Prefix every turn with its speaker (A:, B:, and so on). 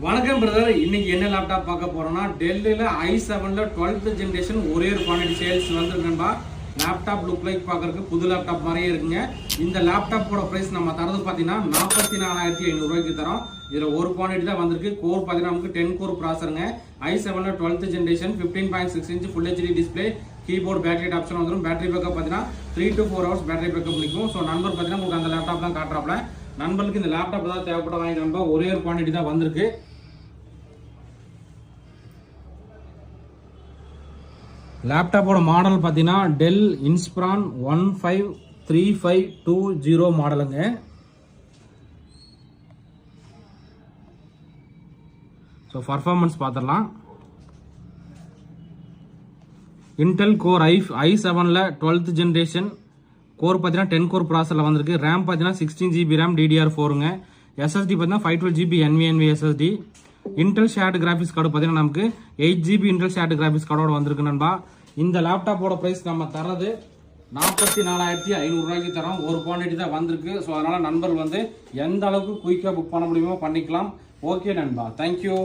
A: வணக்கம் பிரதர். இன்னைக்கு என்ன லேப்டாப் பார்க்க போறோம்னா டெல்லில i7ல 12th ஜெனரேஷன் ஒரே ஒரு குவாண்டிட்டி சேல்ஸ் வந்திருக்குன்பா. லேப்டாப் லுக் லைக் பார்க்கறதுக்கு புது லேப்டாப் மாதிரியே இருக்குங்க. இந்த லேப்டாப்போட பிரைஸ் நம்ம தரது பார்த்தீங்கன்னா 44,500 ரூபாய்க்கு தரோம். இதுல ஒரு குவாண்டிட்டி தான் வந்திருக்கு. கோர் பார்த்தீங்கன்னா நமக்கு 10 கோர் ப்ராசருங்க. i7ல 12th generation 15.6 inch full HD display, keyboard, battery option வந்துடும். பேட்டரி பேக்கப் பார்த்தீங்கன்னா 3 to 4 hours பேட்டரி பேக்கப் நிற்கும். ஸோ நண்பர் பார்த்தீங்கன்னா உங்களுக்கு அந்த லேப்டாப் தான் காட்டுறாப்ல. நண்பர்களுக்கு இந்த லேப்டாப் தான் தேவைப்பட வாங்கிக்கிறப்ப ஒரே ஒரு குவாண்டிட்டி தான் வந்திருக்கு. லேப்டாப்போட மாடல் பார்த்தீங்கன்னா டெல் இன்ஸ்பிரான் 153520 மாடலுங்க. ஸோ பர்ஃபார்மன்ஸ் பார்த்துடலாம். இன்டெல் கோர் i7ல 12th ஜென்ரேஷன் கோர் பார்த்தீங்கன்னா 10 கோர் ப்ராசரில் வந்திருக்கு. ரேம் பார்த்தீங்கன்னா 16 GB ரேம் DDR4ங்க. SSD பார்த்தீங்கன்னா 512 GB NVMe SSD. Intel shared graphics card பார்த்தீங்கன்னா நமக்கு 8 GB இன்டெல் ஷேர்டு கிராஃபிக்ஸ் கார்டோட வந்திருக்கு நண்பா. இந்த லேப்டாப்போட பிரைஸ் நம்ம தரது 44,500 ரூபாய்க்கு தரோம். ஒரு குவான்டிட்டி தான் வந்திருக்கு. ஸோ அதனால நண்பர்கள் எந்த அளவுக்கு குயிக்காக புக் பண்ண முடியுமோ பண்ணிக்கலாம். ஓகே நண்பா, தேங்க்யூ.